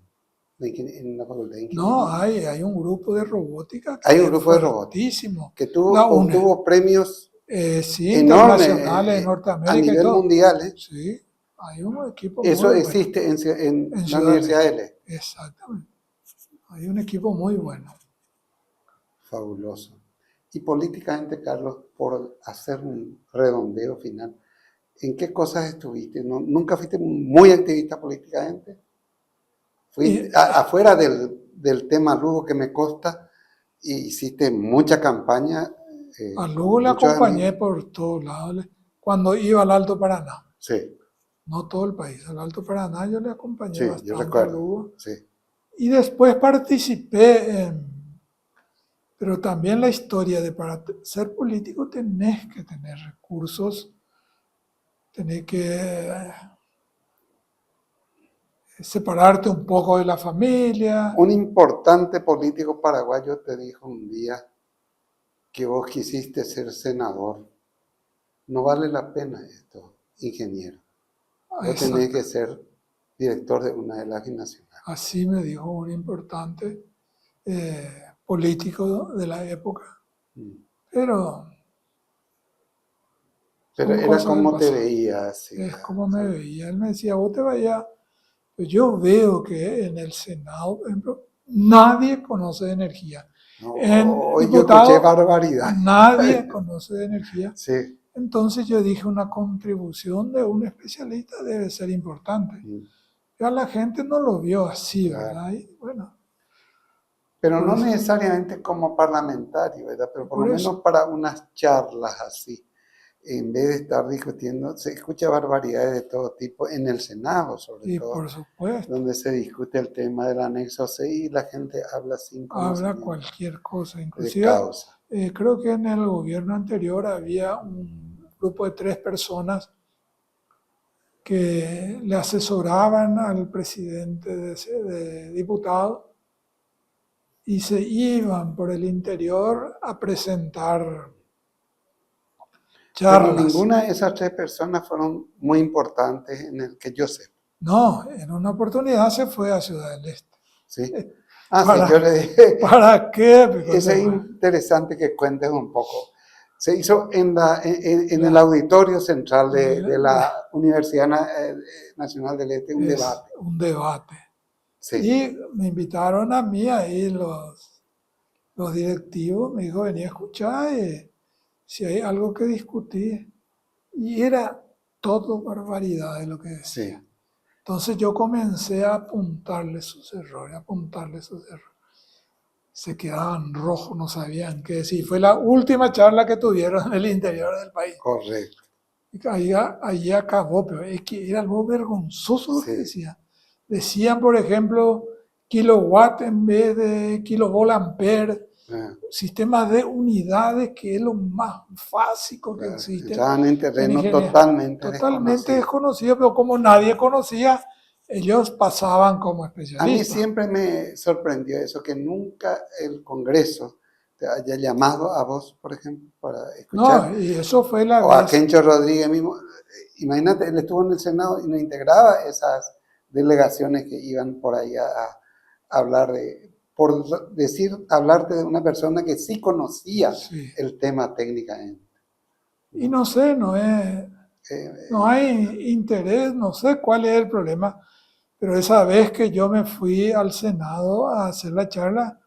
la Facultad de No, Ingeniería? hay un grupo de robótica Hay que un es grupo de robótica fuertísimo, que la UNE, obtuvo premios sí, enormes internacionales en a Norteamérica y nivel todo. mundial, ¿eh? Sí, hay un equipo Eso muy bueno existe en en la Ciudad del Universidad Este. del Este. Exactamente, hay un equipo muy bueno. Fabuloso. Y políticamente, Carlos, por hacer un redondeo final, ¿en qué cosas estuviste? ¿Nunca fuiste muy activista políticamente? Fuiste Y afuera del tema Lugo que me consta y hiciste mucha campaña a Lugo con le muchos acompañé amigos. por todos lados cuando iba al Alto Paraná. Sí, No todo el país, al Alto Paraná yo le acompañé sí, yo bastante a recuerdo. Lugo. Sí. Y después participé pero también la historia de para ser político tenés que tener recursos, tenés que separarte un poco de la familia. Un importante político paraguayo te dijo un día que vos quisiste ser senador. No vale la pena esto, ingeniero. Vos tenés Exacto. que ser director de una de las binacionales. Así me dijo un importante político de la época. Mm. Pero Pero son era cosas del como te pasado. veía así. Es como me veía. Él me decía, vos te vayas. Pues yo veo que en el Senado, por ejemplo, nadie conoce de energía. No, En hoy yo escuché diputado, barbaridad. nadie conoce de energía. Sí. Entonces yo dije, una contribución de un especialista debe ser importante. Mm, Ya la gente no lo vio así, claro. ¿verdad? Y bueno, Pero por no eso, necesariamente como parlamentario, ¿verdad? Pero por lo por menos eso. para unas charlas así, en vez de estar discutiendo, se escucha barbaridades de todo tipo en el Senado, sobre Y todo, por supuesto, donde se discute el tema del anexo C y la gente habla sin habla conocimiento cualquier cosa. de Inclusive, causa. creo que en el gobierno anterior había un grupo de 3 personas que le asesoraban al presidente de diputados y se iban por el interior a presentar Pero charlas. ninguna de esas tres personas fueron muy importantes en el que yo sé, No, en una oportunidad se fue a Ciudad del Este. ¿sí? Ah, sí, yo ¿Para, le dije, para qué? Porque eso se es fue. interesante que cuentes un poco. Se hizo en el La- auditorio central de de- la Universidad Nacional del Este un es debate. un debate. Sí. Y me invitaron a mí ahí los directivos, me dijo, venía a escuchar si hay algo que discutir. Y era todo barbaridad de lo que decía. Sí. Entonces yo comencé a apuntarle sus errores, a apuntarle sus errores. Se quedaban rojos, no sabían qué decir. Fue la última charla que tuvieron en el interior del país. Correcto. Y ahí acabó, pero es que era algo vergonzoso lo que Sí. decían. Decían, por ejemplo, kilowatt en vez de kilovolt-ampere, Ah, sistemas de unidades, que es lo más básico que claro. existe Entraban en en terreno ingeniería. totalmente Totalmente desconocido. desconocido, pero como nadie conocía, ellos pasaban como A mí especialistas. siempre me sorprendió eso, que nunca el Congreso te haya llamado a vos, por ejemplo, para escuchar, No, y eso fue la o a vez. Kencho Rodríguez mismo. Imagínate, él estuvo en el Senado y no integraba esas delegaciones que iban por ahí a hablar por decir, hablarte de una persona que sí conocía Sí. el tema técnicamente, Y ¿no? no sé, no hay interés, no sé cuál es el problema, pero esa vez que yo me fui al Senado a hacer la charla,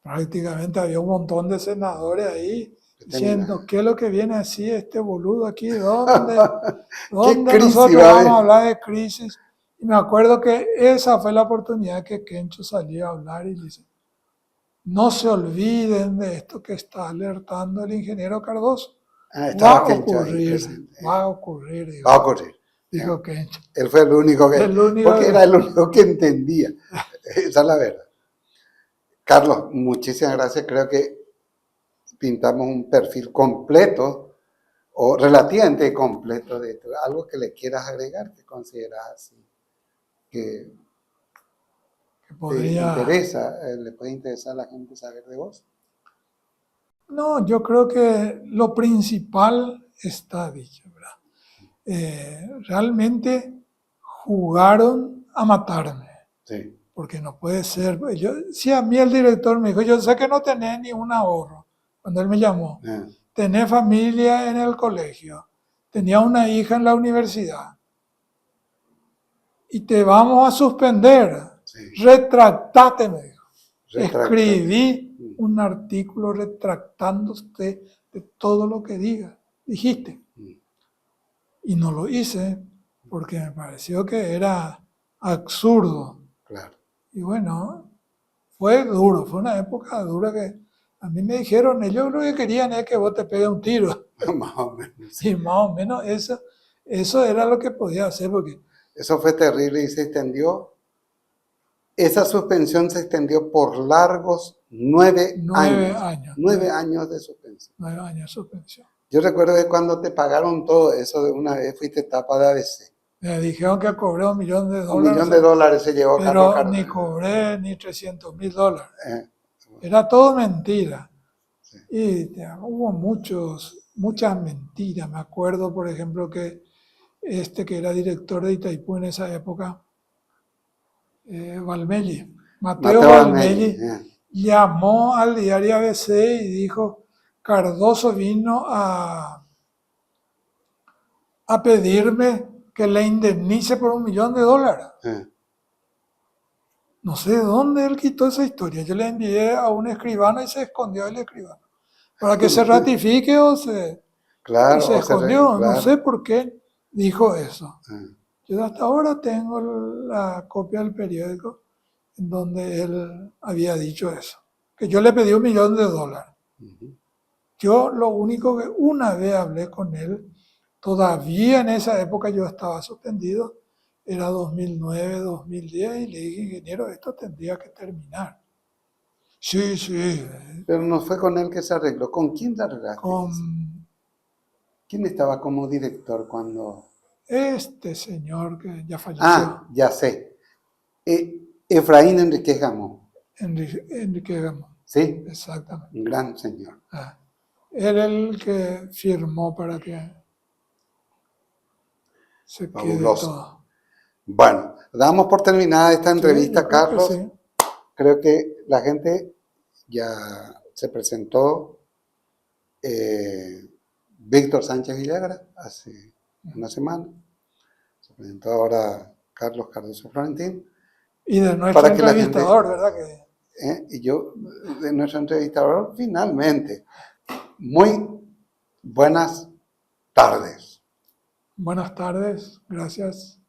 Prácticamente había un montón de senadores ahí Que diciendo, tenía- ¿qué es lo que viene así este boludo aquí? ¿Dónde? ¿Qué ¿Dónde crisis nosotros va a vamos a haber? hablar de crisis? Y me acuerdo que esa fue la oportunidad que Kencho salió a hablar y dice, no se olviden de esto que está alertando el ingeniero Cardoso. Ah, Va estaba a Kencho ahí ocurrir, presente. va a ocurrir, Va a dijo, ocurrir. dijo Kencho. Él fue el único que, El único porque era el único que entendía. Esa es la verdad. Carlos, muchísimas gracias. Creo que pintamos un perfil completo o relativamente completo de esto. Algo que le quieras agregar que consideras así, que que te podría... interesa, le puede interesar a la gente saber de vos. No, yo creo que lo principal está dicho, ¿verdad? Realmente jugaron a matarme, Sí. porque no puede ser. Yo, si a mí el director me dijo, yo sé que no tenés ni un ahorro, cuando él me llamó, Ah, tenés familia en el colegio, tenía una hija en la universidad y te vamos a suspender, sí. retractate, me dijo. Retráctate. Escribí un artículo retractándote de todo lo que dijiste. Y no lo hice porque me pareció que era absurdo. Claro. Y bueno, fue duro, fue una época dura que a mí me dijeron, ellos lo que querían es que vos te pegues un tiro. Más o menos. Sí. Y más o menos eso era lo que podía hacer, porque Eso fue terrible y se extendió. Esa suspensión se extendió por largos 9 años, 9 años de suspensión. 9 años de suspensión. Yo recuerdo que cuando te pagaron todo eso, de una vez fuiste tapa de ABC. Me dijeron que cobré $1 millón, Un millón de dólares se llevó Carlos pero ni Cardoso. cobré ni $300.000. Eh, Era todo mentira. sí. Y hubo muchas mentiras. Me acuerdo, por ejemplo, que que era director de Itaipú en esa época, Valmelli, Mateo Mateo Almelli. Valmelli, llamó al diario ABC y dijo, Cardoso vino a pedirme que le indemnice por $1 millón. Eh. No sé de dónde él quitó esa historia. Yo le envié a un escribano y se escondió el escribano. Para que se ratifique y Claro, se o escondió. No sé claro. por qué dijo eso. Eh. Yo hasta ahora tengo la copia del periódico en donde él había dicho eso. Que yo le pedí $1 millón. Yo lo único que una vez hablé con él, todavía en esa época yo estaba suspendido, era 2009, 2010, y le dije, ingeniero, esto tendría que terminar. Sí, sí, Pero no fue con él que se arregló. ¿Con quién te arreglaste? con ¿Quién estaba como director cuando...? este señor que ya Ah, falleció, ya sé. Efraín Enríquez Gamón. Enrique Gamo, Sí, exactamente. un gran señor. Era el que firmó para que se quede Fabuloso. todo. Bueno, damos por terminada esta Sí, yo entrevista, creo que Carlos. sí. Creo que la gente ya se presentó. Víctor Sánchez Villagra hace una semana. Se presentó ahora Carlos Cardoso Florentín. Y de nuestro Para que la gente, entrevistador, ¿verdad? Que y yo, de nuestro entrevistador, finalmente, muy buenas tardes. buenas tardes, gracias.